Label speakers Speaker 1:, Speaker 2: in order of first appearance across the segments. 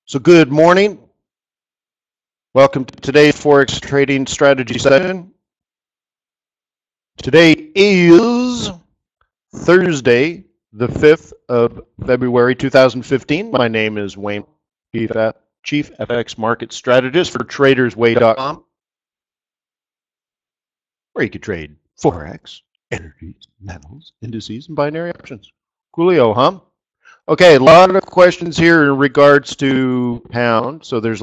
Speaker 1: So good morning. Welcome to today's Forex trading strategy session. Today is Thursday, the 5th of February 2015. My name is Wayne, Chief FX Market Strategist for TradersWay.com, where you can trade Forex, energies, metals, indices, and binary options. Coolio, huh? Okay, a lot of questions here in regards to pound. So there's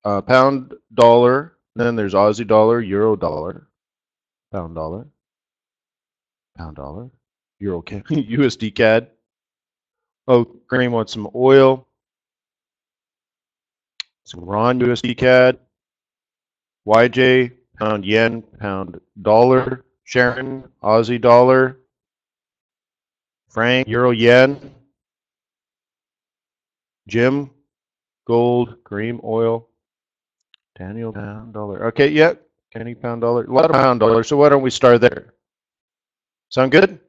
Speaker 1: pound dollar, then there's Aussie dollar, euro dollar, pound dollar, euro CAD, USD CAD. Oh, Graham wants some oil, some Ron USD CAD, YJ, pound yen, pound dollar, Sharon, Aussie dollar, Frank, euro yen, Jim, gold, cream, oil, Daniel, pound dollar. Okay, yeah, Kenny, pound dollar. A lot of pound dollar, so why don't we start there? Sound good?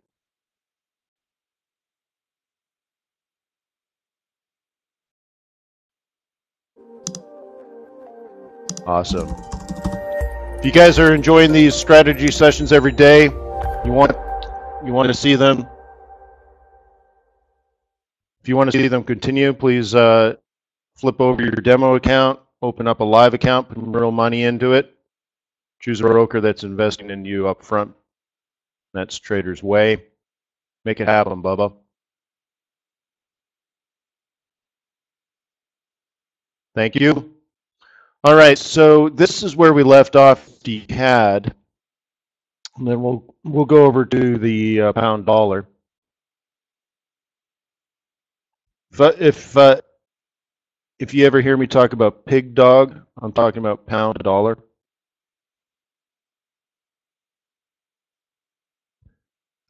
Speaker 1: Awesome. If you guys are enjoying these strategy sessions every day, you want to see them. If you want to see them continue, please flip over your demo account, open up a live account, put real money into it. Choose a broker that's investing in you up front. That's Trader's Way. Make it happen, Bubba. Thank you. All right, so this is where we left off the CAD, and then we'll go over to the pound dollar. If you ever hear me talk about pig dog, I'm talking about pound dollar.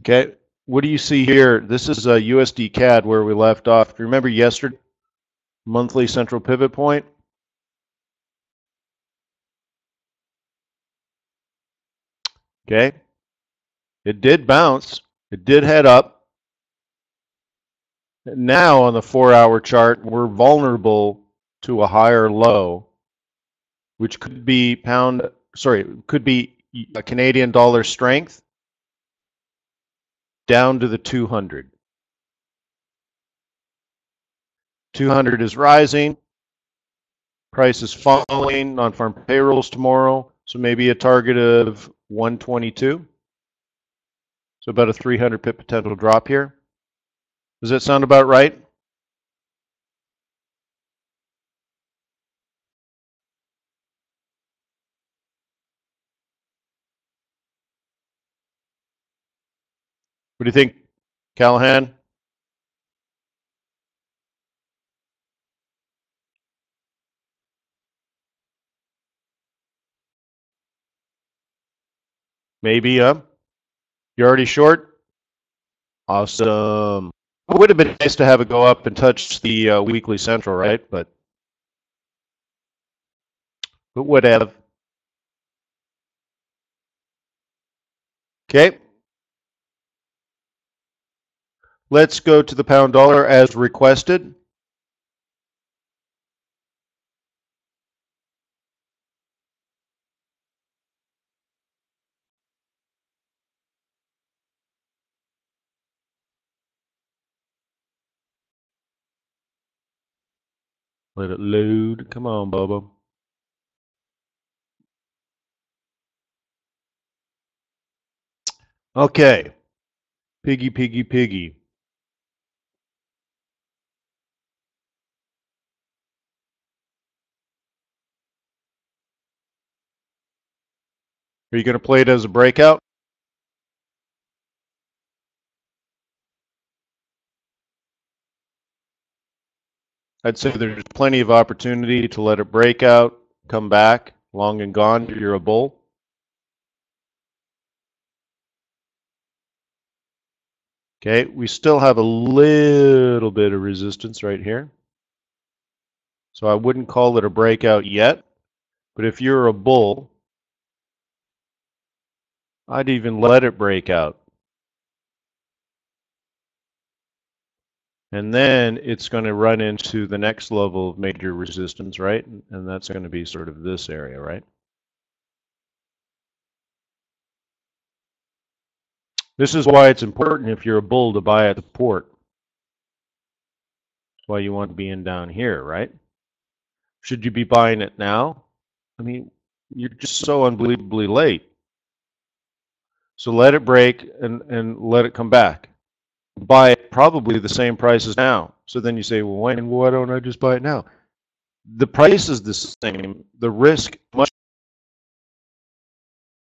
Speaker 1: Okay, what do you see here? This is a USD CAD where we left off. Remember yesterday, monthly central pivot point? Okay, it did bounce. It did head up. Now on the 4-hour chart, we're vulnerable to a higher low, which could be could be a Canadian dollar strength down to the 200. 200 is rising. Price is falling. Non-farm payrolls tomorrow, so maybe a target of 122. So about a 300 pip potential drop here. Does that sound about right? What do you think, Callahan? Maybe, you're already short? Awesome. It would have been nice to have it go up and touch the weekly central, right? But whatever. Okay. Let's go to the pound dollar as requested. Let it load. Come on, Bubba. Okay. Piggy, piggy, piggy. Are you going to play it as a breakout? I'd say there's plenty of opportunity to let it break out, come back, long and gone. You're a bull. Okay, we still have a little bit of resistance right here. So I wouldn't call it a breakout yet. But if you're a bull, I'd even let it break out. And then it's going to run into the next level of major resistance, right? And that's going to be sort of this area, right? This is why it's important if you're a bull to buy at support. That's why you want to be in down here, right? Should you be buying it now? I mean, you're just so unbelievably late. So let it break and let it come back. Buy it probably the same price as now. So then you say, well, why don't I just buy it now? The price is the same. The risk much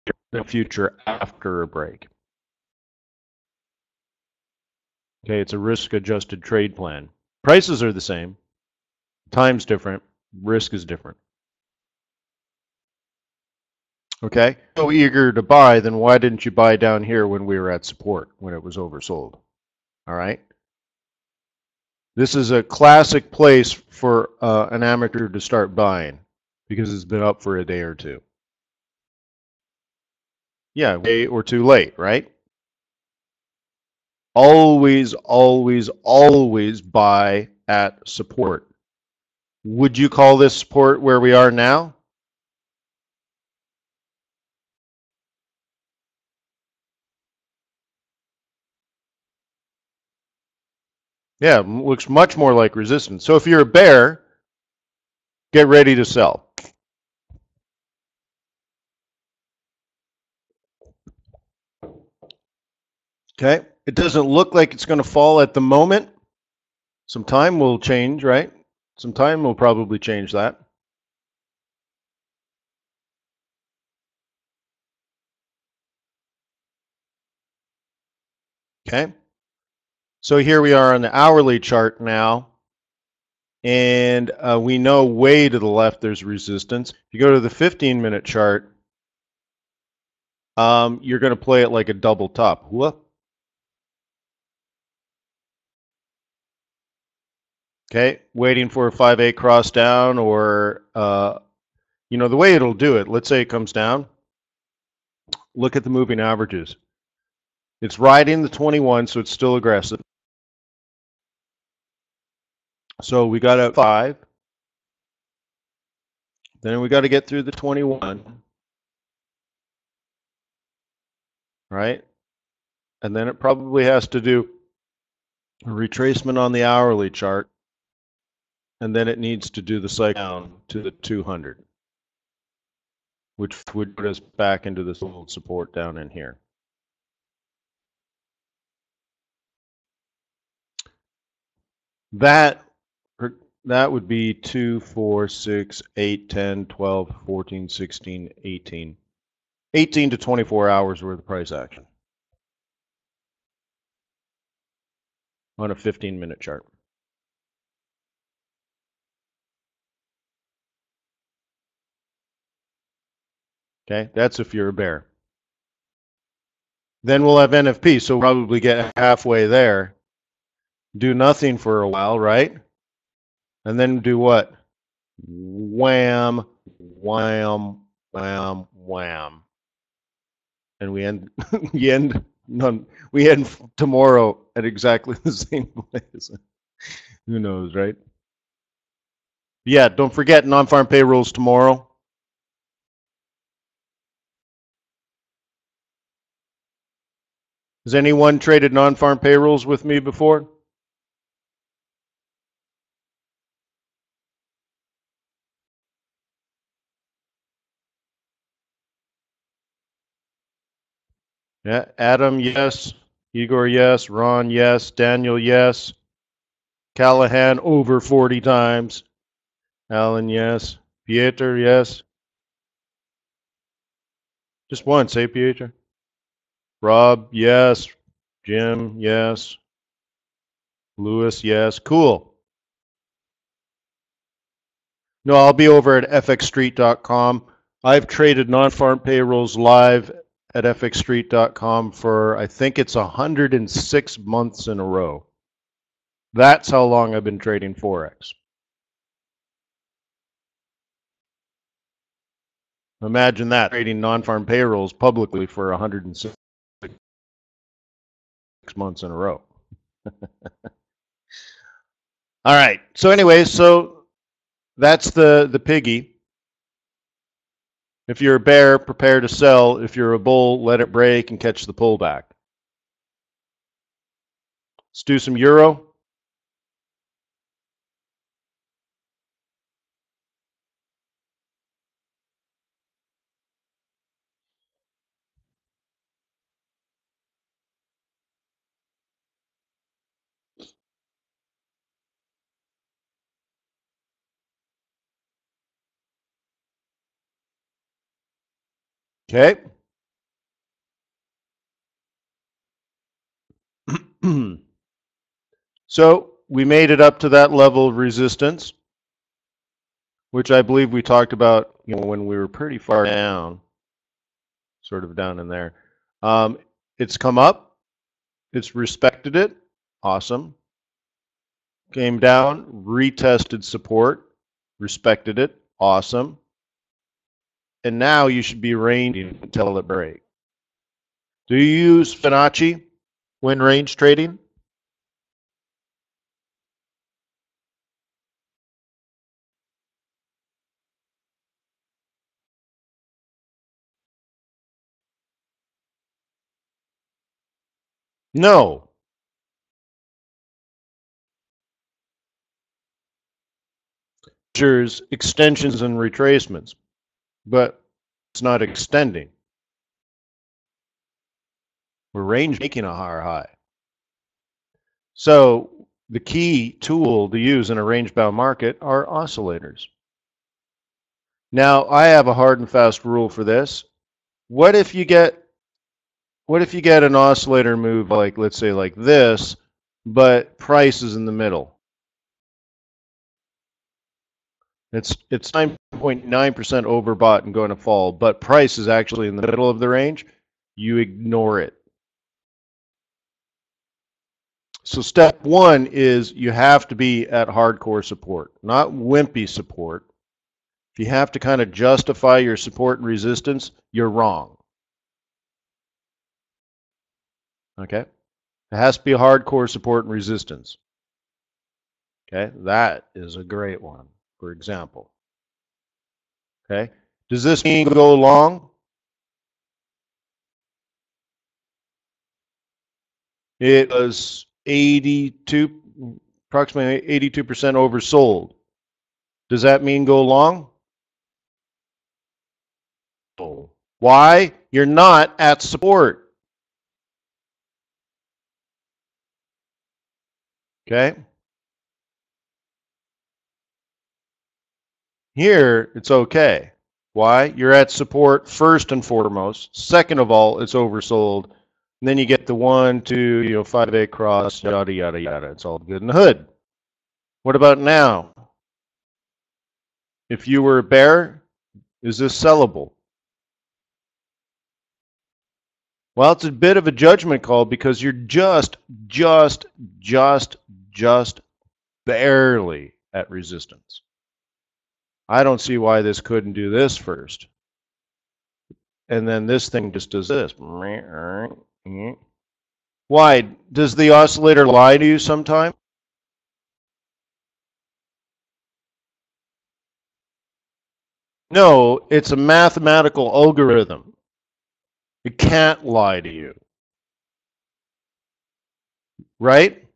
Speaker 1: in the future after a break. Okay, it's a risk-adjusted trade plan. Prices are the same. Time's different. Risk is different. Okay, so eager to buy, then why didn't you buy down here when we were at support, when it was oversold? All right. This is a classic place for an amateur to start buying because it's been up for a day or two. Yeah, a day or two late, right? Always, always, always buy at support. Would you call this support where we are now? Yeah, looks much more like resistance. So if you're a bear, get ready to sell. Okay, it doesn't look like it's going to fall at the moment. Some time will change, right? Some time will probably change that. Okay, so here we are on the hourly chart now, and we know way to the left there's resistance. If you go to the 15-minute chart, you're going to play it like a double top. Whoop. Okay, waiting for a 5A cross down, or you know, the way it'll do it, let's say it comes down, look at the moving averages. It's riding the 21, so it's still aggressive. So we got a 5. Then we got to get through the 21. Right? And then it probably has to do a retracement on the hourly chart. And then it needs to do the cycle down to the 200, which would put us back into this old support down in here. That would be 2, 4, 6, 8, 10, 12, 14, 16, 18. 18 to 24 hours worth of price action on a 15-minute chart. Okay, that's if you're a bear. Then we'll have NFP, so we'll probably get halfway there. Do nothing for a while, right? And then do what? Wham, wham, wham, wham. And we end, we end tomorrow at exactly the same place. Who knows, right? Yeah, don't forget non-farm payrolls tomorrow. Has anyone traded non-farm payrolls with me before? Yeah, Adam, yes. Igor, yes. Ron, yes. Daniel, yes. Callahan, over 40 times. Alan, yes. Pieter, yes. Just one, say Pieter. Rob, yes. Jim, yes. Lewis, yes. Cool. No, I'll be over at fxstreet.com. I've traded non-farm payrolls live at fxstreet.com for, I think it's 106 months in a row. That's how long I've been trading Forex. Imagine that, trading non-farm payrolls publicly for 106 months in a row. All right. So anyway, so that's the piggy. If you're a bear, prepare to sell. If you're a bull, let it break and catch the pullback. Let's do some euro. Okay. So we made it up to that level of resistance, which I believe we talked about, when we were pretty far down, sort of down in there. It's come up. It's respected it. Awesome. Came down, retested support, respected it. Awesome. And now you should be ranging until it breaks. Do you use Fibonacci when range trading? No. Measures extensions and retracements, but it's not extending. We're range making a higher high. So the key tool to use in a range-bound market are oscillators. Now, I have a hard and fast rule for this. What if you get an oscillator move like, let's say like this, but price is in the middle? It's 9.9% overbought and going to fall, but price is actually in the middle of the range. You ignore it. So step one is you have to be at hardcore support, not wimpy support. If you have to kind of justify your support and resistance, you're wrong. Okay? It has to be hardcore support and resistance. Okay? That is a great one, for example. Okay? Does this mean go long? It was approximately 82% oversold. Does that mean go long? No. Why? You're not at support. Okay? Here, it's okay. Why? You're at support first and foremost. Second of all, it's oversold. And then you get the 1, 2, 5A cross, yada, yada, yada. It's all good in the hood. What about now? If you were a bear, is this sellable? Well, it's a bit of a judgment call because you're just barely at resistance. I don't see why this couldn't do this first. And then this thing just does this. Why? Does the oscillator lie to you sometime? No, it's a mathematical algorithm. It can't lie to you. Right?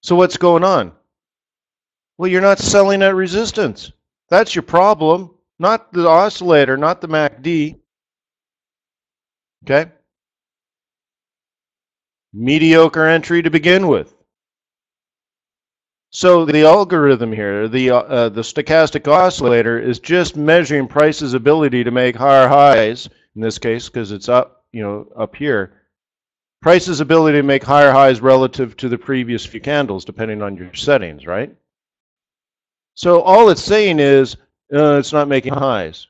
Speaker 1: So what's going on? Well, you're not selling at resistance. That's your problem. Not the oscillator, not the MACD. Okay? Mediocre entry to begin with. So the algorithm here, the stochastic oscillator, is just measuring price's ability to make higher highs, in this case, because it's up, up here. Price's ability to make higher highs relative to the previous few candles, depending on your settings, right? So all it's saying is it's not making highs.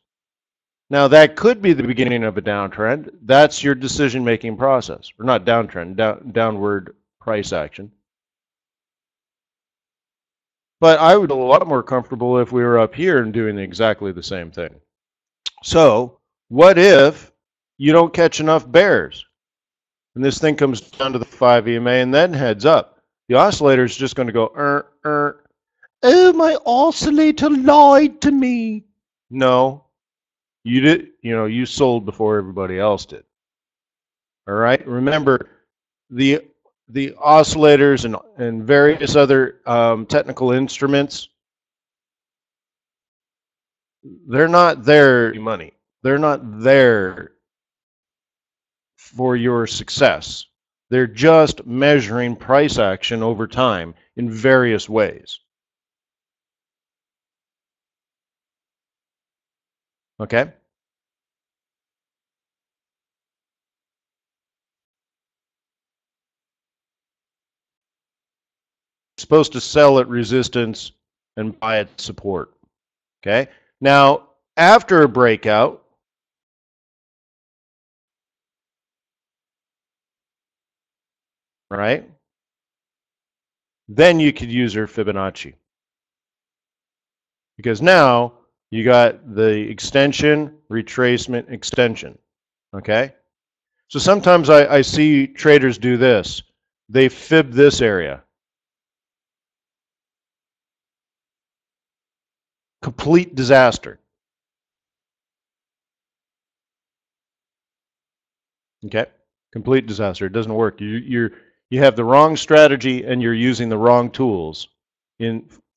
Speaker 1: Now that could be the beginning of a downtrend. That's your decision-making process, or not downtrend, downward price action. But I would be a lot more comfortable if we were up here and doing exactly the same thing. So what if you don't catch enough bears and this thing comes down to the 5 EMA and then heads up? The oscillator is just going to go, oh, my oscillator lied to me. No, you did, you sold before everybody else did. All right. Remember, the oscillators and various other technical instruments, they're not there for money. They're not there for your success. They're just measuring price action over time in various ways. Okay? Supposed to sell at resistance and buy at support. Okay? Now, after a breakout, right? Then you could use your Fibonacci. Because now you got the extension, retracement, extension. Okay? So sometimes I see traders do this. They fib this area. Complete disaster. Okay? Complete disaster. It doesn't work. You have the wrong strategy and you're using the wrong tools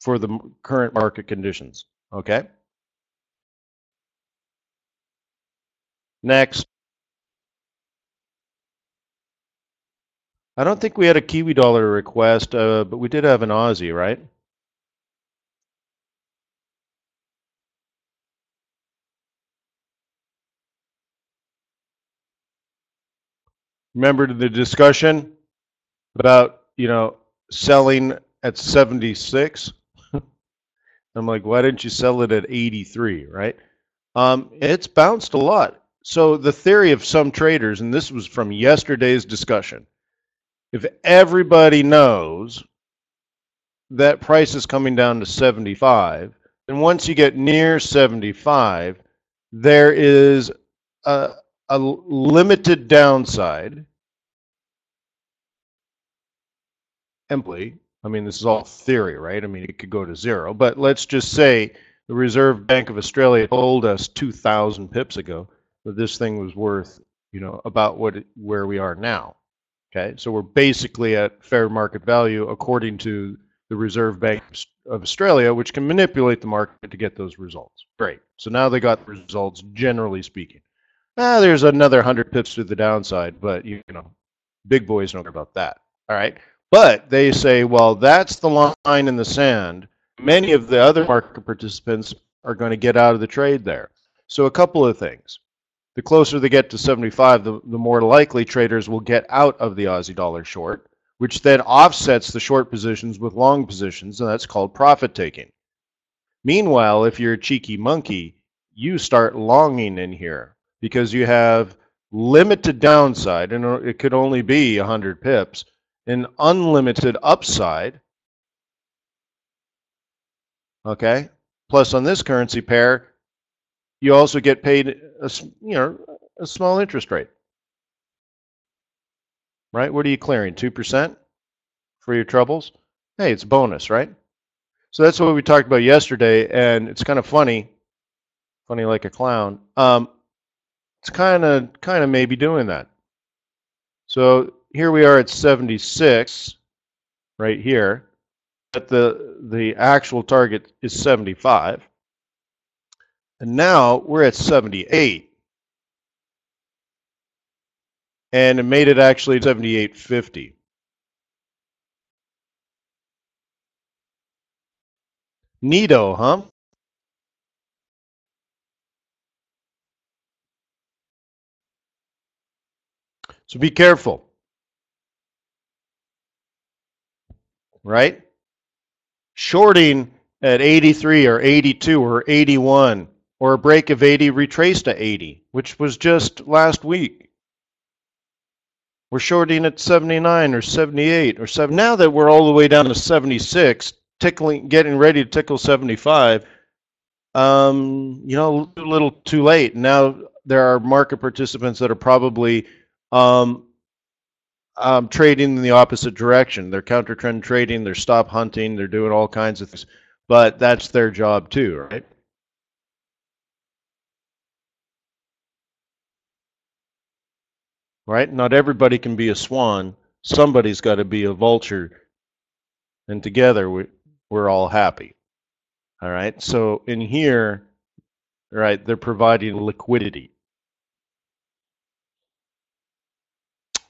Speaker 1: for the current market conditions. Okay? Next. I don't think we had a Kiwi dollar request, but we did have an Aussie, right? Remember the discussion about, selling at 76? I'm like, why didn't you sell it at 83, right? It's bounced a lot. So the theory of some traders, and this was from yesterday's discussion, if everybody knows that price is coming down to 75, then once you get near 75, there is a limited downside. I mean, this is all theory, right? I mean, it could go to zero, but let's just say the Reserve Bank of Australia told us 2,000 pips ago that this thing was worth, about where we are now. Okay, so we're basically at fair market value according to the Reserve Bank of Australia, which can manipulate the market to get those results. Great. So now they got the results, generally speaking. There's another 100 pips to the downside, but big boys don't care about that. All right. But they say, well, that's the line in the sand. Many of the other market participants are going to get out of the trade there. So a couple of things. The closer they get to 75, the more likely traders will get out of the Aussie dollar short, which then offsets the short positions with long positions, and that's called profit taking. Meanwhile, if you're a cheeky monkey, you start longing in here because you have limited downside, and it could only be 100 pips, and unlimited upside. Okay? Plus on this currency pair, you also get paid a small interest rate. Right? What are you clearing? 2% for your troubles? Hey, it's bonus, right? So that's what we talked about yesterday, and it's kind of funny like a clown. It's kind of maybe doing that. So here we are at 76, right here, but the actual target is 75. And now we're at 78. And it made it actually 78.50. Neato, huh? So be careful. Right? Shorting at 83 or 82 or 81 or a break of 80 retraced to 80, which was just last week. We're shorting at 79 or 78 or 7. Now that we're all the way down to 76, getting ready to tickle 75, a little too late. Now there are market participants that are probably trading in the opposite direction. They're counter trend trading, they're stop hunting, they're doing all kinds of things. But that's their job too, right? Right? Not everybody can be a swan. Somebody's got to be a vulture. And together we're all happy. All right? So in here, right, they're providing liquidity.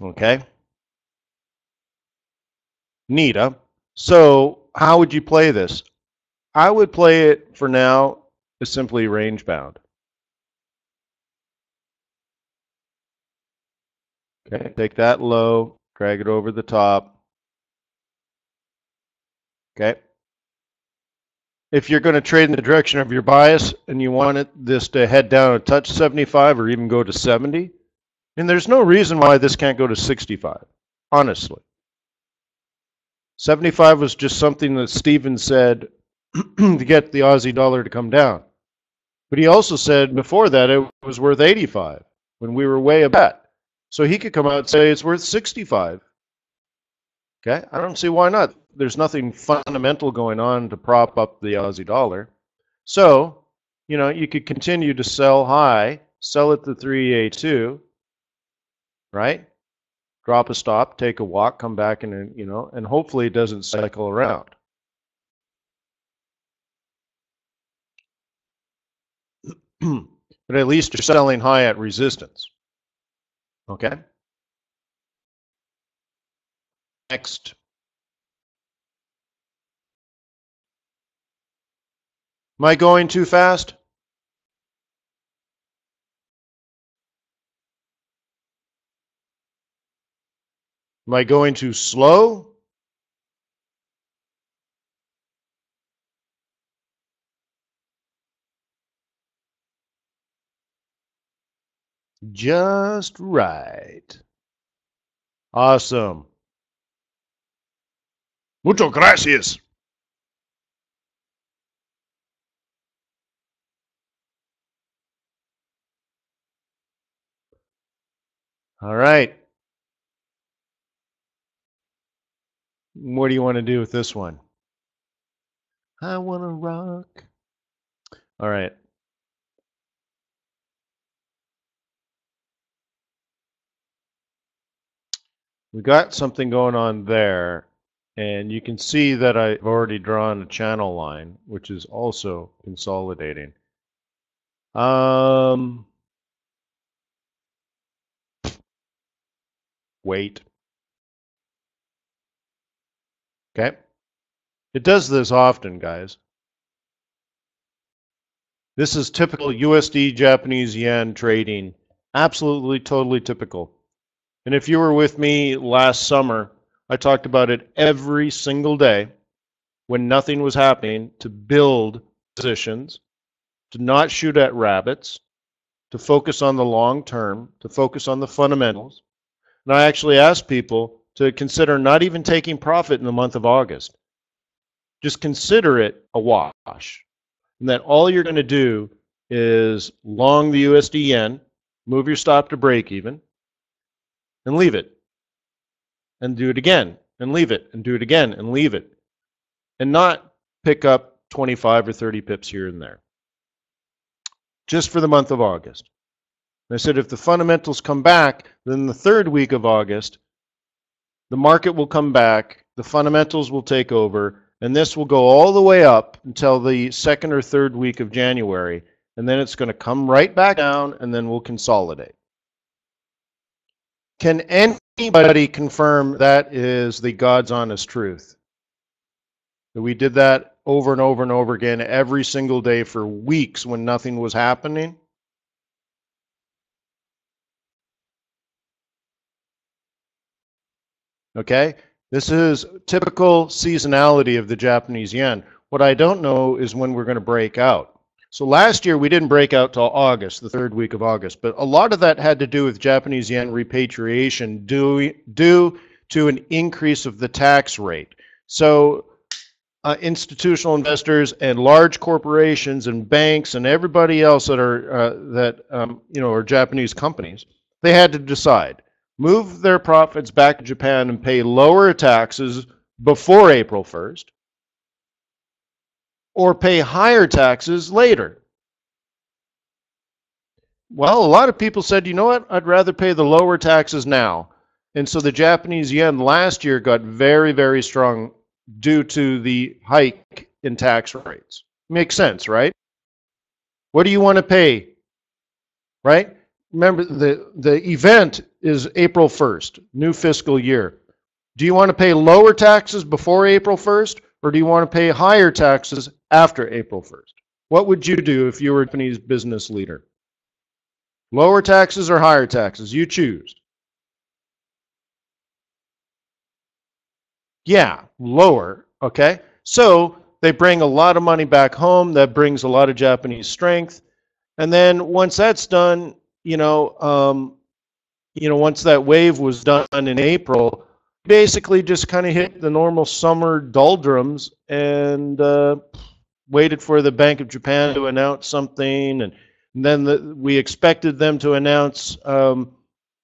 Speaker 1: Okay? Neat, huh? So how would you play this? I would play it for now as simply range bound. Okay, take that low, drag it over the top. Okay. If you're going to trade in the direction of your bias and you want this to head down and touch 75 or even go to 70, and there's no reason why this can't go to 65, honestly. 75 was just something that Stephen said to get the Aussie dollar to come down. But he also said before that it was worth 85 when we were way above. So he could come out and say it's worth 65. Okay, I don't see why not. There's nothing fundamental going on to prop up the Aussie dollar. So, you know, you could continue to sell high, sell at the 3A2, right? Drop a stop, take a walk, come back, and, you know, and hopefully it doesn't cycle around. But at least you're selling high at resistance. Okay? Next. Am I going too fast? Am I going too slow? Just right. Awesome. Muchas gracias. All right. What do you want to do with this one? I want to rock. All right. We got something going on there, and you can see that I've already drawn a channel line, which is also consolidating. Wait. Okay. It does this often, guys. This is typical USD Japanese yen trading. Absolutely, totally typical. And if you were with me last summer, I talked about it every single day when nothing was happening, to build positions, to not shoot at rabbits, to focus on the long term, to focus on the fundamentals. And I actually asked people to consider not even taking profit in the month of August. Just consider it a wash. And that all you're going to do is long the USD yen, move your stop to break even, and leave it. And do it again, and leave it, and do it again, and leave it. And not pick up 25 or 30 pips here and there. Just for the month of August. And I said if the fundamentals come back, then the third week of August, the market will come back, the fundamentals will take over, and this will go all the way up until the second or third week of January, and then it's going to come right back down, and then we'll consolidate. Can anybody confirm that is the God's honest truth? That we did that over and over and over again every single day for weeks when nothing was happening? Okay? This is typical seasonality of the Japanese yen. What I don't know is when we're going to break out. So last year we didn't break out till August, the third week of August, but a lot of that had to do with Japanese yen repatriation due to an increase of the tax rate. So institutional investors and large corporations and banks and everybody else that are are Japanese companies, they had to decide, move their profits back to Japan and pay lower taxes before April 1st, or pay higher taxes later? Well, a lot of people said, you know what, I'd rather pay the lower taxes now. And so the Japanese yen last year got very, very strong due to the hike in tax rates. Makes sense, right? What do you want to pay, right? Remember, the event is April 1st, new fiscal year. Do you want to pay lower taxes before April 1st, or do you want to pay higher taxes after April 1st? What would you do if you were a Japanese business leader? Lower taxes or higher taxes? You choose. Yeah, lower, okay? So they bring a lot of money back home. That brings a lot of Japanese strength. And then once that's done, once that wave was done in April, basically just kind of hit the normal summer doldrums and waited for the Bank of Japan to announce something, and then we expected them to announce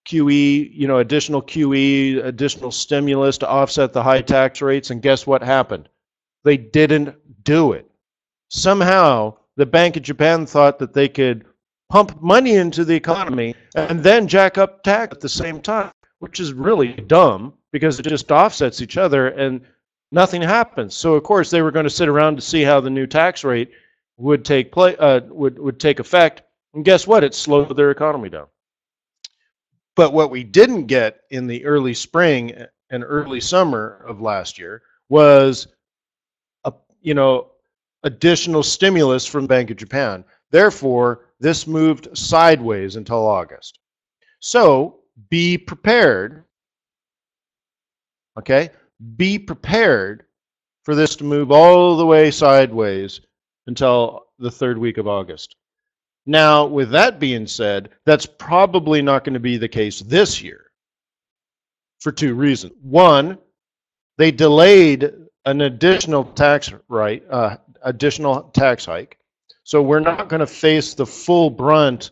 Speaker 1: QE, additional QE, additional stimulus to offset the high tax rates, and guess what happened? They didn't do it. Somehow, the Bank of Japan thought that they could pump money into the economy and then jack up tax at the same time, which is really dumb because it just offsets each other and nothing happens. So of course they were going to sit around to see how the new tax rate would take effect, and guess what? It slowed their economy down. But what we didn't get in the early spring and early summer of last year was additional stimulus from Bank of Japan. Therefore, this moved sideways until August. So be prepared, okay? Be prepared for this to move all the way sideways until the third week of August. Now, with that being said, that's probably not going to be the case this year for two reasons. One, they delayed an additional tax hike. So we're not going to face the full brunt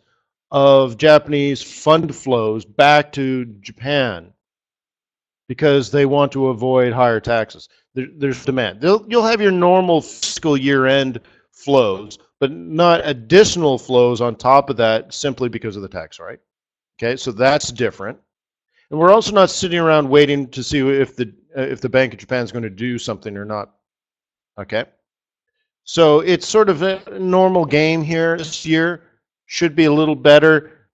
Speaker 1: of Japanese fund flows back to Japan because they want to avoid higher taxes. There's demand. You'll have your normal fiscal year-end flows, but not additional flows on top of that simply because of the tax rate. Okay, so that's different. And we're also not sitting around waiting to see if the Bank of Japan is going to do something or not. Okay, so it's sort of a normal game here this year. Should be a little better.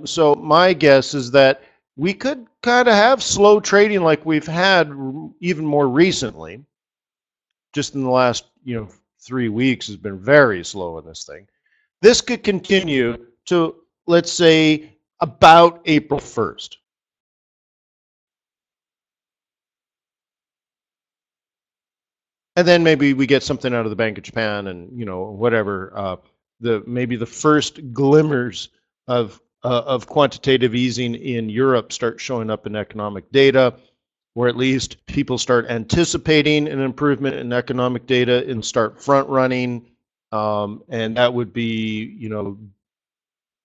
Speaker 1: So my guess is that we could kind of have slow trading like we've had even more recently. Just in the last 3 weeks has been very slow in this thing. This could continue to, let's say, about April 1st. And then maybe we get something out of the Bank of Japan, and whatever. Maybe the first glimmers of quantitative easing in Europe start showing up in economic data, or at least people start anticipating an improvement in economic data and start front running, and that would be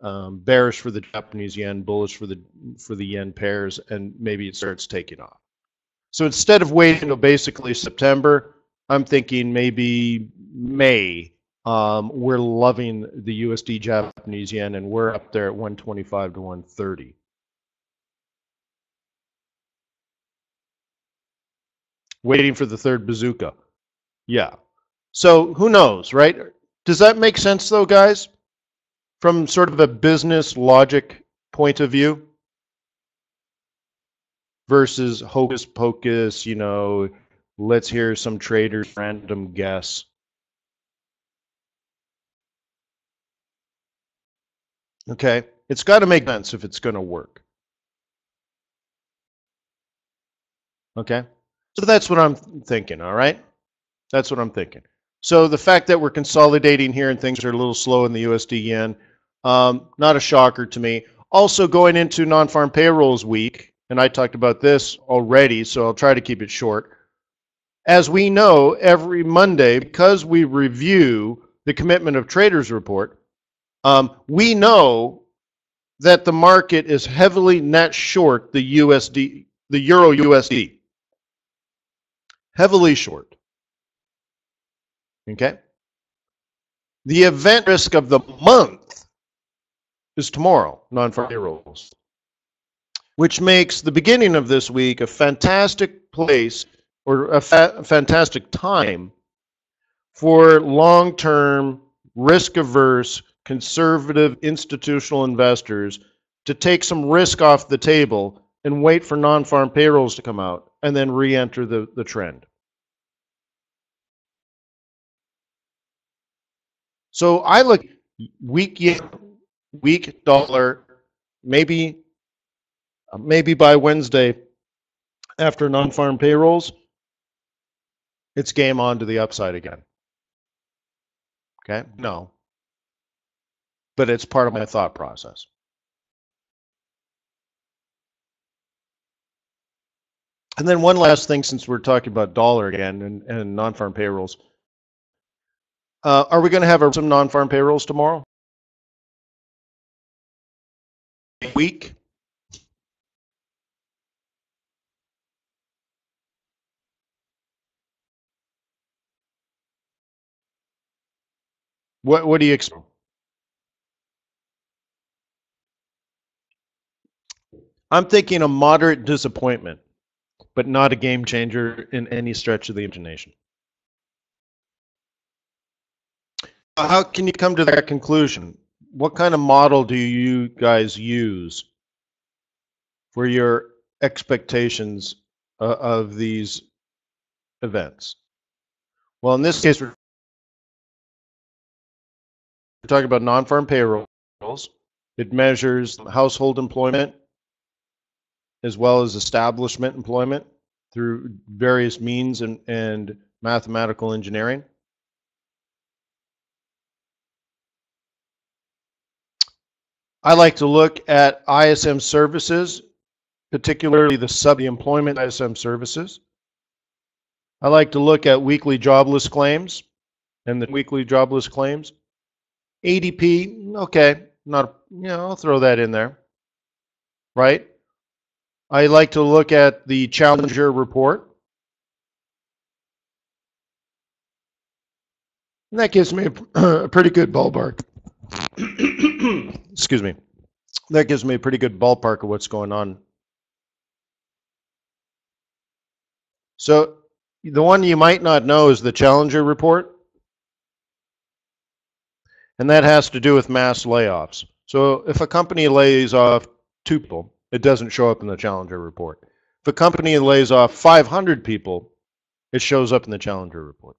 Speaker 1: bearish for the Japanese yen, bullish for the yen pairs, and maybe it starts taking off. So instead of waiting until basically September, I'm thinking maybe May. We're loving the USD Japanese yen, and we're up there at 125 to 130. Waiting for the third bazooka. Yeah. So who knows, right? Does that make sense though, guys? From sort of a business logic point of view versus hocus pocus, let's hear some trader's random guess. Okay, it's got to make sense if it's going to work. Okay, so that's what I'm thinking, all right? That's what I'm thinking. So the fact that we're consolidating here and things are a little slow in the USD yen, not a shocker to me. Also going into non-farm payrolls week, and I talked about this already, so I'll try to keep it short. As we know, every Monday, because we review the Commitment of Traders report, we know that the market is heavily net short the USD, the Euro USD. Heavily short. Okay? The event risk of the month is tomorrow, non-farm payrolls, which makes the beginning of this week a fantastic place or a fantastic time for long-term, risk-averse, conservative institutional investors to take some risk off the table and wait for non-farm payrolls to come out and then re-enter the trend. So I look weak yen, weak dollar, maybe by Wednesday after non-farm payrolls, it's game on to the upside again. Okay? No. But it's part of my thought process. And then one last thing, since we're talking about dollar again and non-farm payrolls. Are we going to have some non-farm payrolls tomorrow? Week? What do you expect? I'm thinking a moderate disappointment, but not a game changer in any stretch of the imagination. How can you come to that conclusion? What kind of model do you guys use for your expectations of these events? Well, in this case, we're talking about non-farm payrolls. It measures household employment as well as establishment employment through various means and mathematical engineering. I like to look at ISM services, particularly the sub-employment ISM services. I like to look at weekly jobless claims and the weekly jobless claims. ADP, okay, not, I'll throw that in there, right? I like to look at the Challenger report. And that gives me a pretty good ballpark. Excuse me. That gives me a pretty good ballpark of what's going on. So the one you might not know is the Challenger report. And that has to do with mass layoffs. So if a company lays off 2 people, it doesn't show up in the Challenger report. If a company lays off 500 people, it shows up in the Challenger report.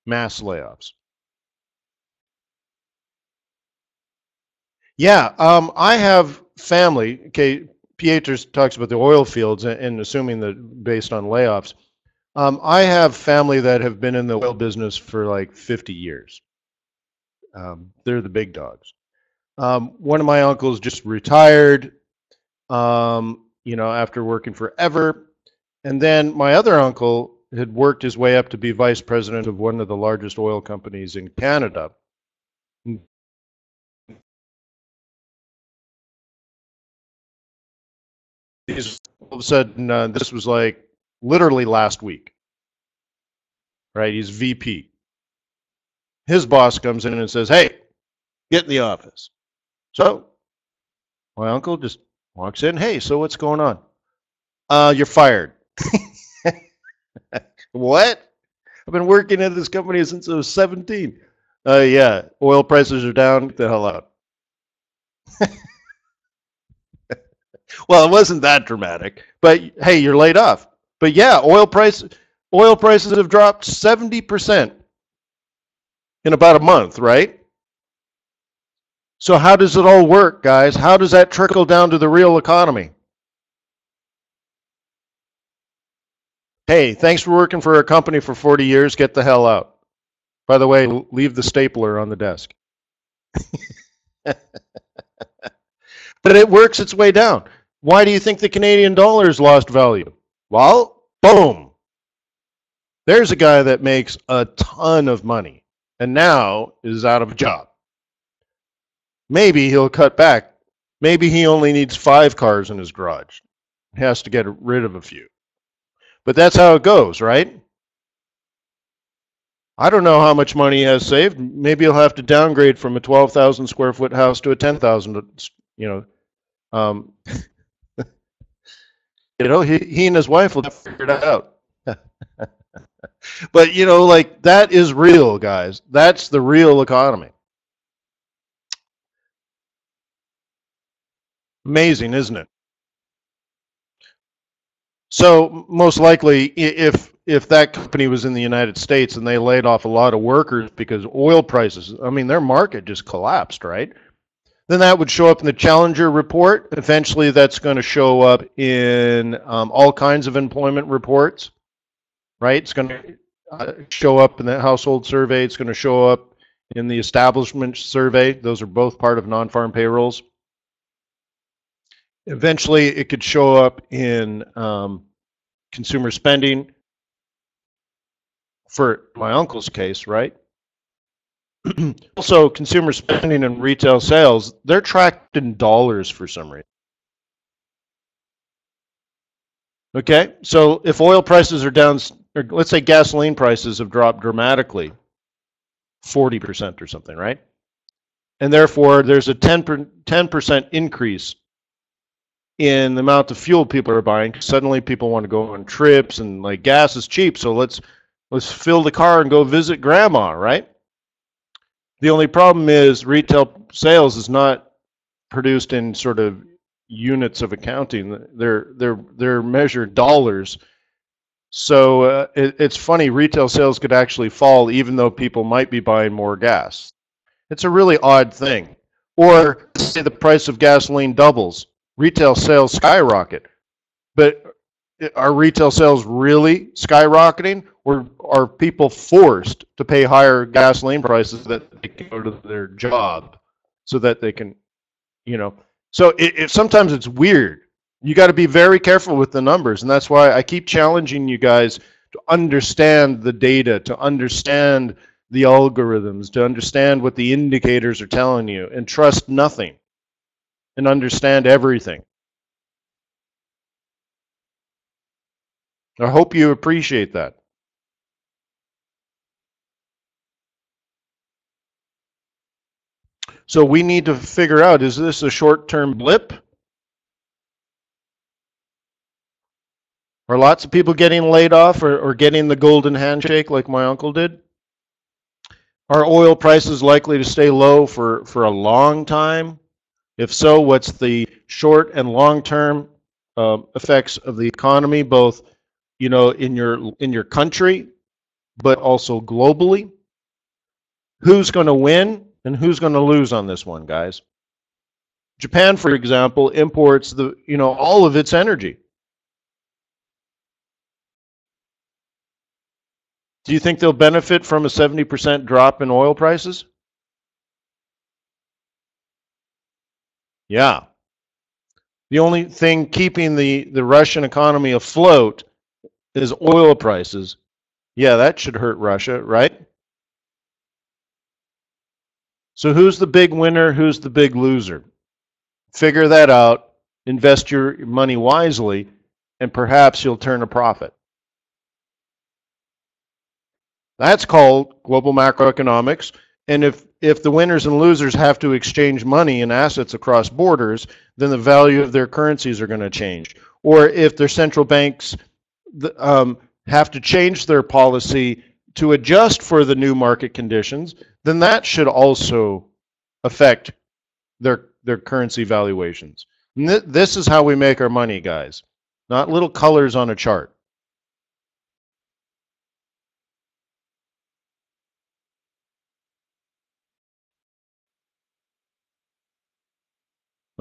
Speaker 1: Mass layoffs. Yeah, I have family. Okay, Pieter talks about the oil fields and assuming that based on layoffs. I have family that have been in the oil business for like 50 years. They're the big dogs. One of my uncles just retired, after working forever. And then my other uncle had worked his way up to be vice president of one of the largest oil companies in Canada. All of a sudden, this was like literally last week, right? He's VP. His boss comes in and says, "Hey, get in the office." So my uncle just walks in. "Hey, so what's going on?" "You're fired." What? I've been working at this company since I was 17. Yeah, oil prices are down. Get the hell out. Well, it wasn't that dramatic, but hey, you're laid off. But yeah, oil prices have dropped 70% in about a month, right? So how does it all work, guys? How does that trickle down to the real economy? Hey, thanks for working for a company for 40 years. Get the hell out. By the way, leave the stapler on the desk. But it works its way down. Why do you think the Canadian dollar has lost value? Well, boom. There's a guy that makes a ton of money and now is out of a job. Maybe he'll cut back Maybe he only needs 5 cars in his garage. He has to get rid of a few. But that's how it goes, right? I don't know how much money he has saved. Maybe he'll have to downgrade from a 12,000 square foot house to a 10,000, you know. He and his wife will figure it out. But, like, that is real, guys. That's the real economy. Amazing, isn't it? So most likely, if that company was in the United States and they laid off a lot of workers because oil prices, I mean, their market just collapsed, right? Then that would show up in the Challenger report. Eventually, that's going to show up in all kinds of employment reports, right? It's going to show up in the household survey. It's going to show up in the establishment survey. Those are both part of non-farm payrolls. Eventually, it could show up in consumer spending. For my uncle's case, right? Also, consumer spending and retail sales, they're tracked in dollars for some reason. Okay, so if oil prices are down, or let's say gasoline prices have dropped dramatically, 40% or something, right? And therefore, there's a 10% increase in the amount of fuel people are buying. Suddenly, people want to go on trips, and like gas is cheap, so let's fill the car and go visit grandma, right? The only problem is retail sales is not produced in sort of units of accounting. They're measured dollars. So it's funny, retail sales could actually fall even though people might be buying more gas. It's a really odd thing. Or say the price of gasoline doubles, retail sales skyrocket. But are retail sales really skyrocketing, or are people forced to pay higher gasoline prices so that they can go to their job, so that they can, So sometimes it's weird. You got to be very careful with the numbers, and that's why I keep challenging you guys to understand the data, to understand the algorithms, to understand what the indicators are telling you, and trust nothing, and understand everything. I hope you appreciate that. So we need to figure out, is this a short-term blip? Are lots of people getting laid off or getting the golden handshake like my uncle did? Are oil prices likely to stay low for a long time? If so, what's the short and long-term effects of the economy, both in your country, but also globally? Who's going to win and who's going to lose on this one, guys? Japan, for example, imports all of its energy. Do you think they'll benefit from a 70% drop in oil prices? Yeah. The only thing keeping the Russian economy afloat is oil prices. Yeah, that should hurt Russia, right? So who's the big winner? Who's the big loser? Figure that out, invest your money wisely, and perhaps you'll turn a profit. That's called global macroeconomics. And if the winners and losers have to exchange money and assets across borders, then the value of their currencies are going to change. Or if their central banks have to change their policy to adjust for the new market conditions, then that should also affect their currency valuations. And this is how we make our money, guys, not little colors on a chart.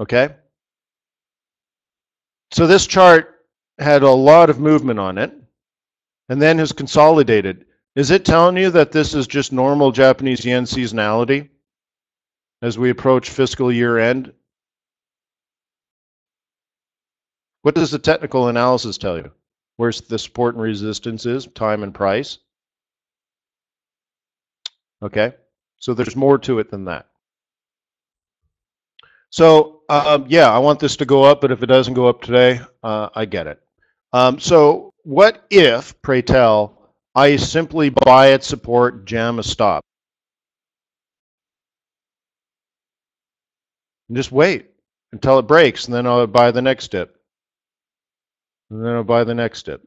Speaker 1: Okay? So this chart had a lot of movement on it and then has consolidated. Is it telling you that this is just normal Japanese yen seasonality as we approach fiscal year end? What does the technical analysis tell you? Where's the support and resistance is, time and price? Okay, so there's more to it than that. So yeah, I want this to go up, but if it doesn't go up today, I get it. So what if, pray tell, I simply buy at support, jam a stop, and just wait until it breaks, and then I'll buy the next dip, and then I'll buy the next dip.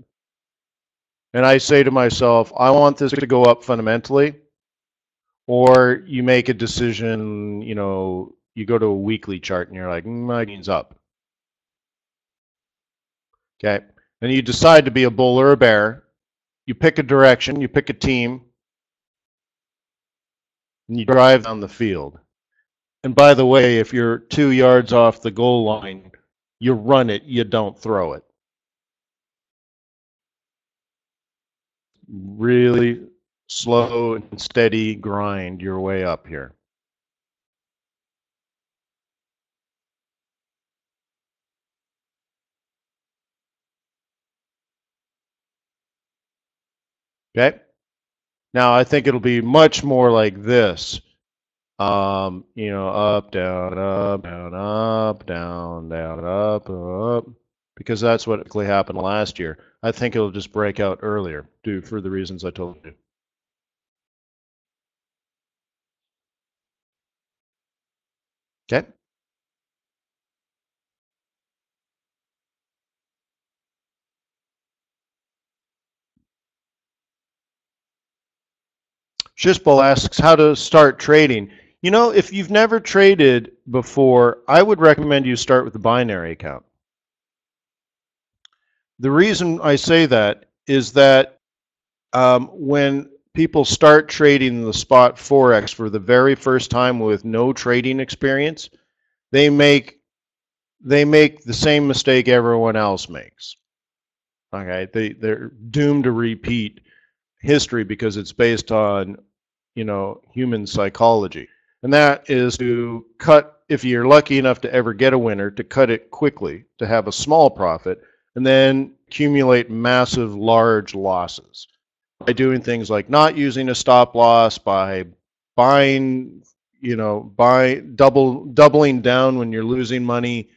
Speaker 1: And I say to myself, I want this to go up fundamentally, or you make a decision, you know, you go to a weekly chart and you're like, my gain's up. Okay. And you decide to be a bull or a bear. You pick a direction, you pick a team, and you drive down the field. And by the way, if you're 2 yards off the goal line, you run it, you don't throw it. Really slow and steady grind your way up here. Okay? Now I think it'll be much more like this. You know, up, down, up, down, up, down, down, up, up, because that's what actually happened last year. I think it'll just break out earlier, due for the reasons I told you. Okay? Shishbal asks how to start trading. You know, if you've never traded before, I would recommend you start with the binary account. The reason I say that is that when people start trading the spot Forex for the very first time with no trading experience, they make the same mistake everyone else makes. Okay, they're doomed to repeat history because it's based on, you know, human psychology. And that is to cut, if you're lucky enough to ever get a winner, to cut it quickly, to have a small profit, and then accumulate massive, large losses by doing things like not using a stop loss, by buying, you know, doubling down when you're losing money,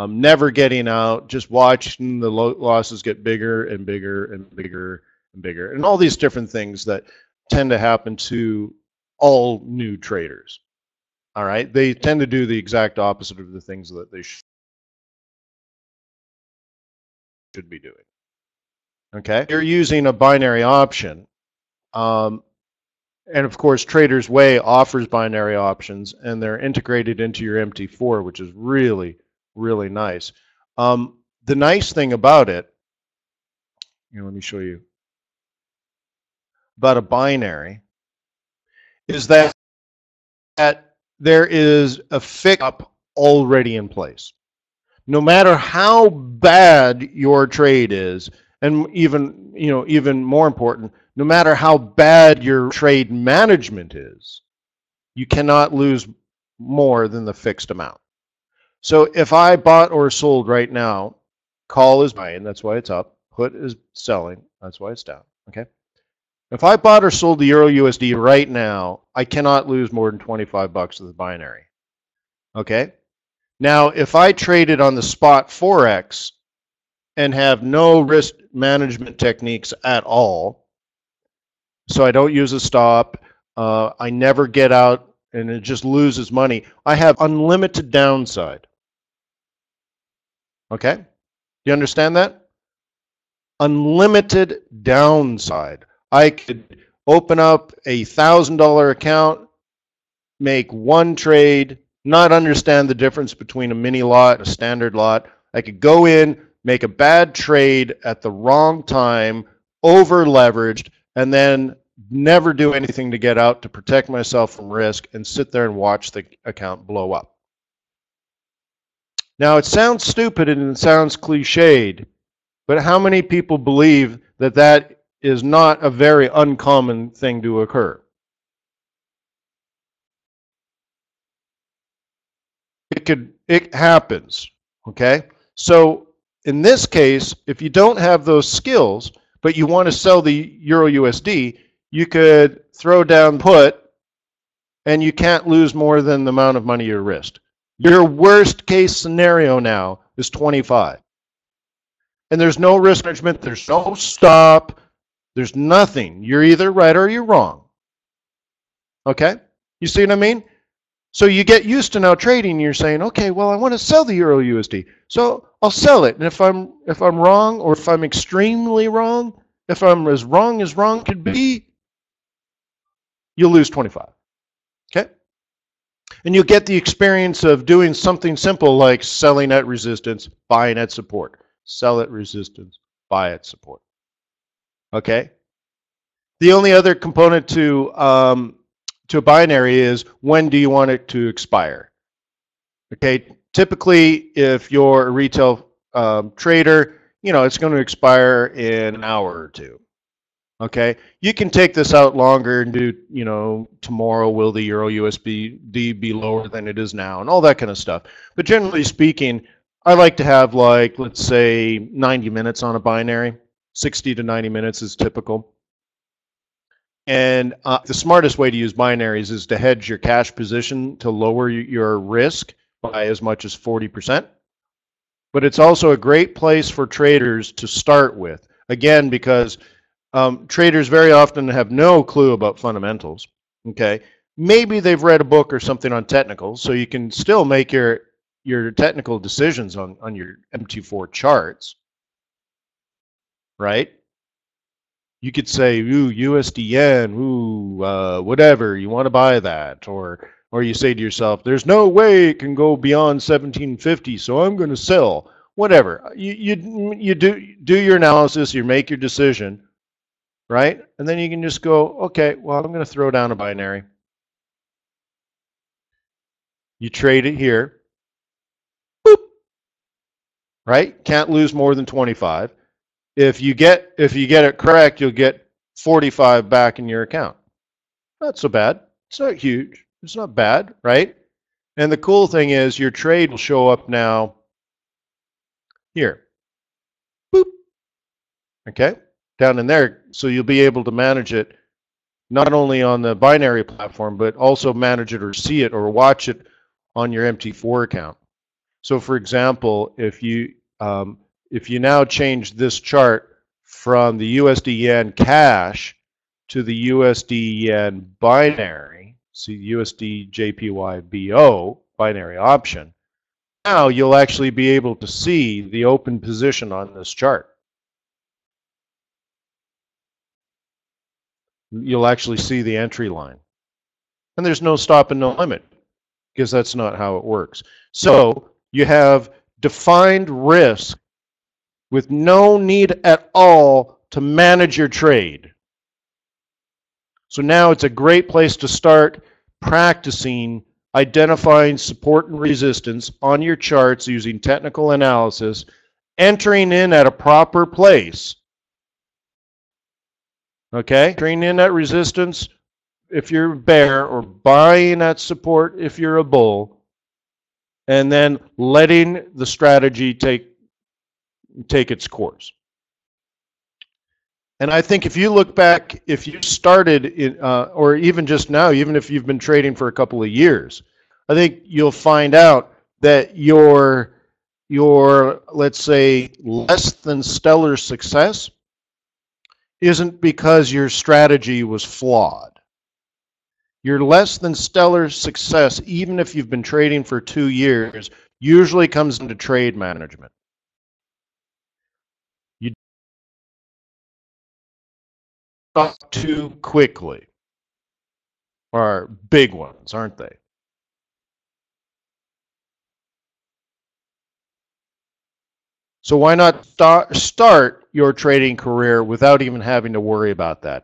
Speaker 1: never getting out, just watching the losses get bigger and bigger and bigger and bigger, and all these different things that tend to happen to all new traders. All right, they tend to do the exact opposite of the things that they should be doing. Okay, you're using a binary option, and of course, Trader's Way offers binary options, and they're integrated into your MT4, which is really, really nice. The nice thing about it, you know, let me show you about a binary, is that there is a fix up already in place. No matter how bad your trade is, and even, you know, even more important, no matter how bad your trade management is, you cannot lose more than the fixed amount. So if I bought or sold right now, call is buying, that's why it's up. Put is selling, that's why it's down. Okay. If I bought or sold the Euro USD right now, I cannot lose more than 25 bucks of the binary. Okay. Now, if I traded on the spot Forex and have no risk management techniques at all, so I don't use a stop, I never get out, and it just loses money, I have unlimited downside. Okay? You understand that? Unlimited downside. I could open up a $1,000 account, make one trade, not understand the difference between a mini lot and a standard lot. I could go in, make a bad trade at the wrong time, over leveraged, and then never do anything to get out to protect myself from risk and sit there and watch the account blow up. Now, it sounds stupid and it sounds cliched, but how many people believe that that is not a very uncommon thing to occur? It happens, okay? So in this case, if you don't have those skills, but you want to sell the Euro USD, you could throw down put, and you can't lose more than the amount of money you risked. Your worst case scenario now is 25. And there's no risk management, there's no stop, there's nothing. You're either right or you're wrong. Okay? You see what I mean? So you get used to now trading, you're saying, okay, well, I want to sell the Euro USD. So I'll sell it. And if I'm wrong, or if I'm extremely wrong, if I'm as wrong could be, you'll lose 25. Okay? And you'll get the experience of doing something simple like selling at resistance, buying at support. Sell at resistance, buy at support. Okay? The only other component to a binary is, when do you want it to expire? Okay, typically if you're a retail trader, you know, it's going to expire in an hour or two. Okay, you can take this out longer and do, you know, tomorrow will the Euro USD be lower than it is now, and all that kind of stuff. But generally speaking, I like to have, like, let's say 90 minutes on a binary. 60 to 90 minutes is typical. And the smartest way to use binaries is to hedge your cash position to lower your risk by as much as 40%. But it's also a great place for traders to start with. Again, because traders very often have no clue about fundamentals. Okay, maybe they've read a book or something on technicals, so you can still make your technical decisions on your MT4 charts, right? You could say, ooh, USDN, ooh, whatever, you want to buy that. Or you say to yourself, there's no way it can go beyond 1750, so I'm going to sell. Whatever. You do your analysis, you make your decision, right? And then you can just go, okay, well, I'm going to throw down a binary. You trade it here. Boop. Right? Can't lose more than 25. If you get it correct, you'll get 45 back in your account. Not so bad. It's not huge. It's not bad, right? And the cool thing is your trade will show up now here. Boop. Okay? Down in there. So you'll be able to manage it not only on the binary platform, but also manage it or see it or watch it on your MT4 account. So for example, if you now change this chart from the USD yen cash to the USD yen binary, see USD JPY BO binary option, now you'll actually be able to see the open position on this chart. You'll actually see the entry line. And there's no stop and no limit, because that's not how it works. So you have defined risk with no need at all to manage your trade. So now it's a great place to start practicing identifying support and resistance on your charts using technical analysis, entering in at a proper place. Okay? Entering in at resistance if you're a bear, or buying at support if you're a bull, and then letting the strategy take its course. And I think if you look back, if you started in, or even just now, even if you've been trading for a couple of years, I think you'll find out that your let's say less than stellar success isn't because your strategy was flawed. Your less than stellar success, even if you've been trading for 2 years, usually comes into trade management. You stop too quickly. Are big ones, aren't they? So why not start your trading career without even having to worry about that?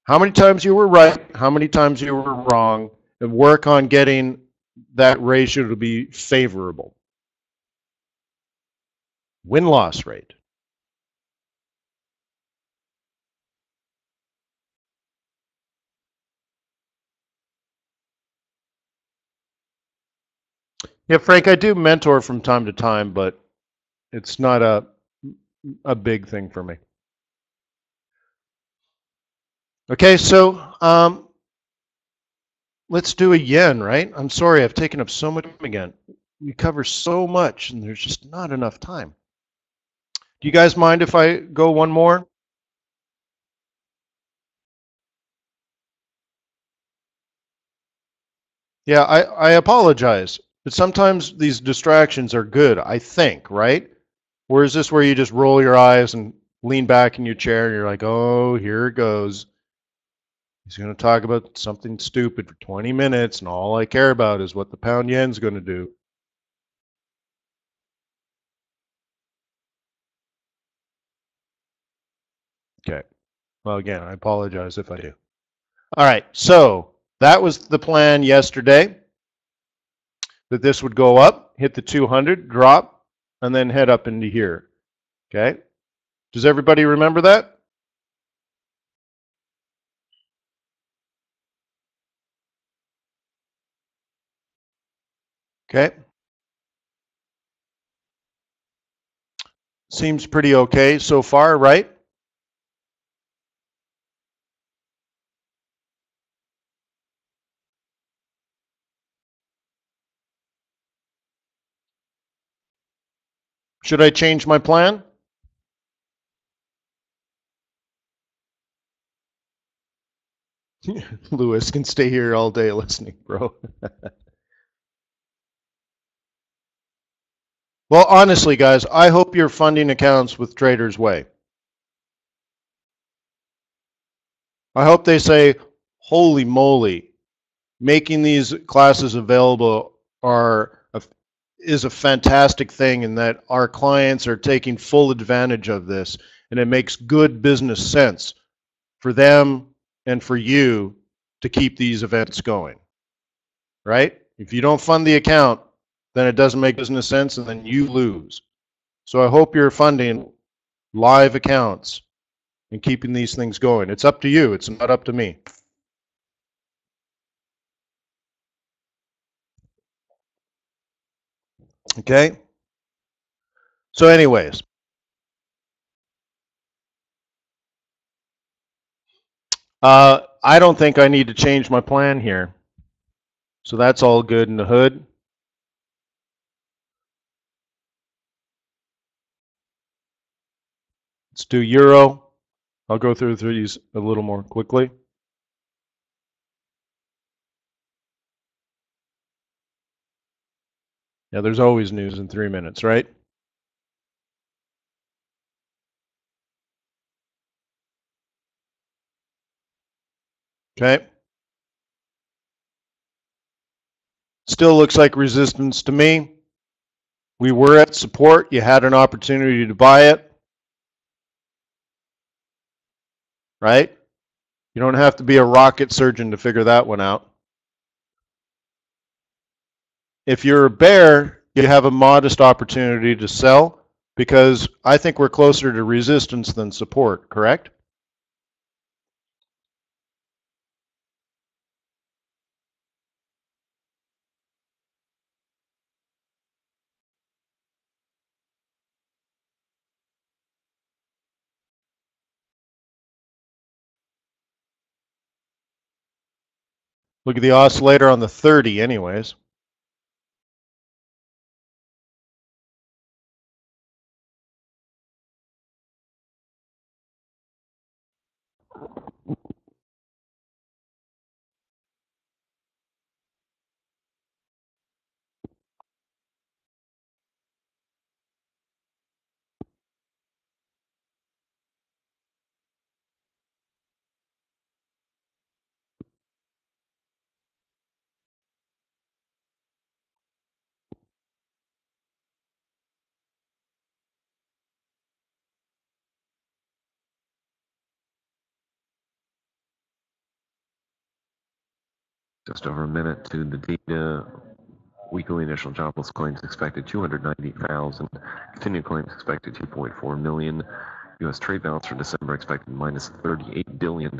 Speaker 1: How many times you were right, how many times you were wrong, and work on getting that ratio to be favorable. Win-loss rate. Yeah, Frank, I do mentor from time to time, but it's not a big thing for me. Okay, so let's do a yen, right? I'm sorry, I've taken up so much time again. We cover so much, and there's just not enough time. Do you guys mind if I go one more? Yeah, I apologize, but sometimes these distractions are good, I think, right? Or is this where you just roll your eyes and lean back in your chair and you're like, oh, here it goes. He's going to talk about something stupid for 20 minutes, and all I care about is what the pound yen's going to do. Okay. Well, again, I apologize if I do. All right. So that was the plan yesterday, that this would go up, hit the 200, drop, and then head up into here. Okay. Does everybody remember that? Okay. Seems pretty okay so far, right? Should I change my plan? Lewis can stay here all day listening, bro. Well, honestly, guys, I hope you're funding accounts with Trader's Way. I hope they say, holy moly, making these classes available is a fantastic thing, and that our clients are taking full advantage of this, and it makes good business sense for them and for you to keep these events going, right? If you don't fund the account, then it doesn't make business sense, and then you lose. So I hope you're funding live accounts and keeping these things going. It's up to you. It's not up to me. Okay? So anyways, I don't think I need to change my plan here. So that's all good in the hood. Let's do euro. I'll go through these a little more quickly. Yeah, there's always news in 3 minutes, right? Okay. Still looks like resistance to me. We were at support. You had an opportunity to buy it, right? You don't have to be a rocket surgeon to figure that one out. If you're a bear, you have a modest opportunity to sell, because I think we're closer to resistance than support, correct? Look at the oscillator on the 30 anyways.
Speaker 2: Just over a minute to the data. Weekly initial jobless claims expected 290,000. Continued claims expected 2.4 million. U.S. trade balance for December expected minus $38 billion.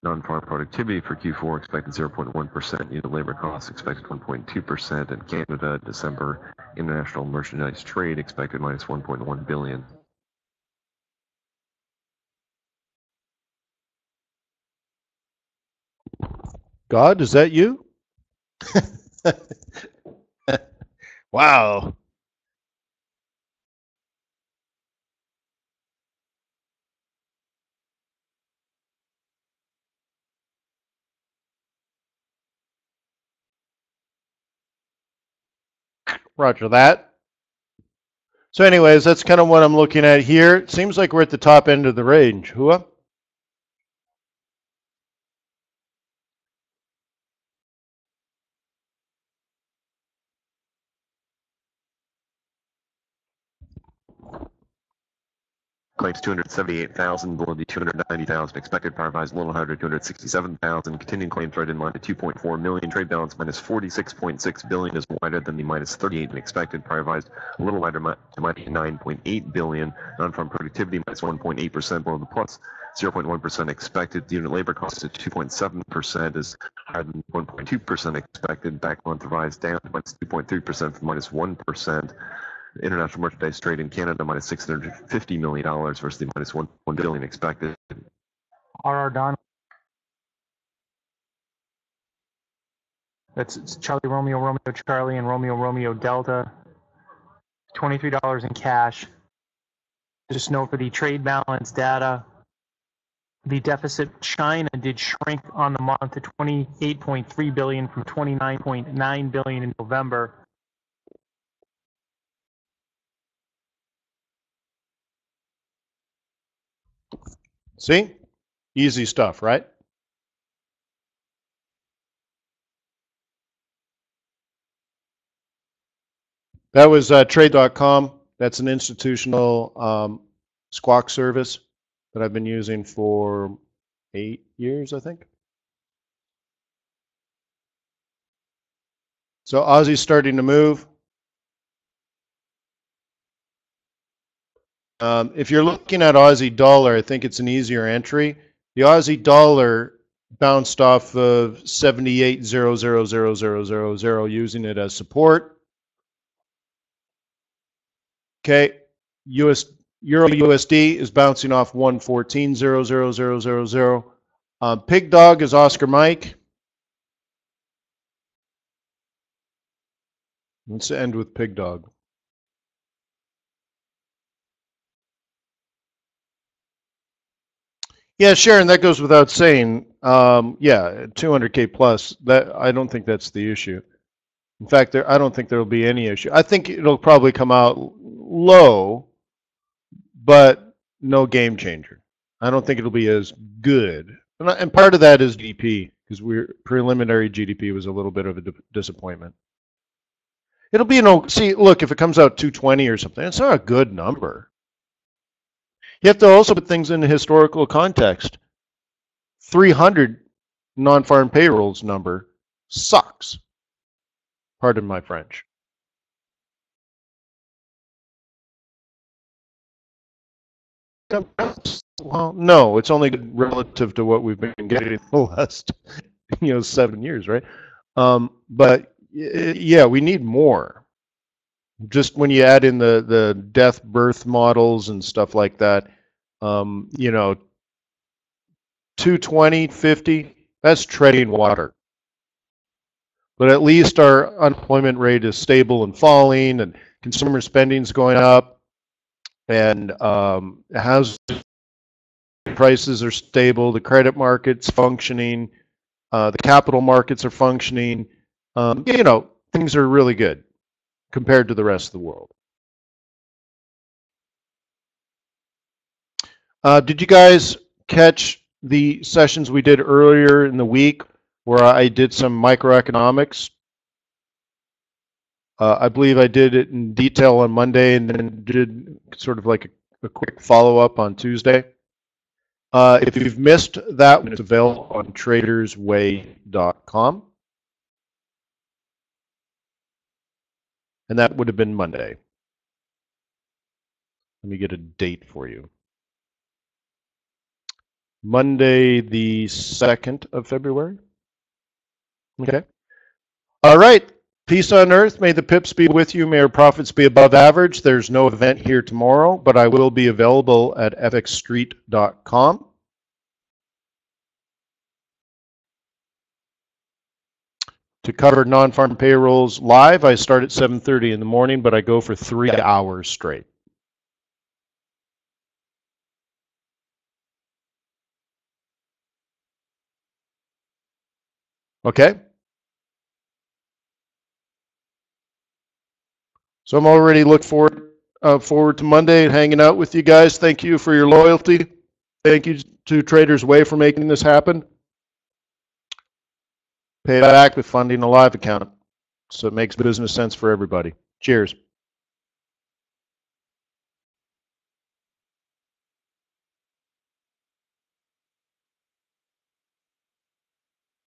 Speaker 2: Non-farm productivity for Q4 expected 0.1%. Unit labor costs expected 1.2%. And Canada December international merchandise trade expected minus 1.1 billion.
Speaker 1: God, is that you? Wow. Roger that. So anyways, that's kind of what I'm looking at here. It seems like we're at the top end of the range. Hua?
Speaker 2: Claims 278,000, below the 290,000. Expected power buys a little higher, 267,000. Continuing claims right in line at 2.4 million. Trade balance minus 46.6 billion is wider than the minus 38 and expected. Power buys a little wider to minus 9.8 billion. Non-farm productivity minus 1.8% below the plus 0.1% expected. The unit labor cost at 2.7% is higher than 1.2% expected. Back month revised down to minus 2.3% from minus 1%. International merchandise trade in Canada minus $650 million versus the minus $1 billion expected.
Speaker 3: RR Don. That's Charlie Romeo Romeo Charlie and Romeo Romeo Delta. $23 in cash. Just note for the trade balance data, the deficit China did shrink on the month to 28.3 billion from 29.9 billion in November.
Speaker 1: See? Easy stuff, right? That was trade.com. That's an institutional squawk service that I've been using for 8 years, I think. So Aussie's starting to move. If you're looking at Aussie dollar, I think it's an easier entry. The Aussie dollar bounced off of 78.0000000, using it as support. Okay, Euro USD is bouncing off 114.00000. Pig Dog is Oscar Mike. Let's end with Pig Dog. Yeah, Sharon, that goes without saying. Yeah, 200K plus. That, I don't think that's the issue. In fact, I don't think there will be any issue. I think it'll probably come out low, but no game changer. I don't think it'll be as good. And part of that is GDP, because preliminary GDP was a little bit of a disappointment. It'll be see, look, if it comes out 220 or something, it's not a good number. You have to also put things in historical context. 300 non-farm payrolls number sucks. Pardon my French. Well, no, it's only good relative to what we've been getting the last, 7 years, right? But yeah, we need more. Just when you add in the death birth models and stuff like that, 220, 50, that's treading water. But at least our unemployment rate is stable and falling, and consumer spending is going up, and housing prices are stable, the credit market's functioning, the capital markets are functioning. Things are really good compared to the rest of the world. Did you guys catch the sessions we did earlier in the week where I did some microeconomics? I believe I did it in detail on Monday and then did sort of like a quick follow-up on Tuesday. If you've missed that, it's available on tradersway.com. And that would have been Monday. Let me get a date for you. Monday, the 2nd of February. Okay. All right. Peace on earth. May the pips be with you. May our profits be above average. There's no event here tomorrow, but I will be available at fxstreet.com. To cover non-farm payrolls live, I start at 7:30 in the morning, but I go for 3 hours straight. Okay? So I'm already looking forward to Monday and hanging out with you guys. Thank you for your loyalty. Thank you to Traders Way for making this happen. Pay back with funding a live account, so it makes business sense for everybody. Cheers.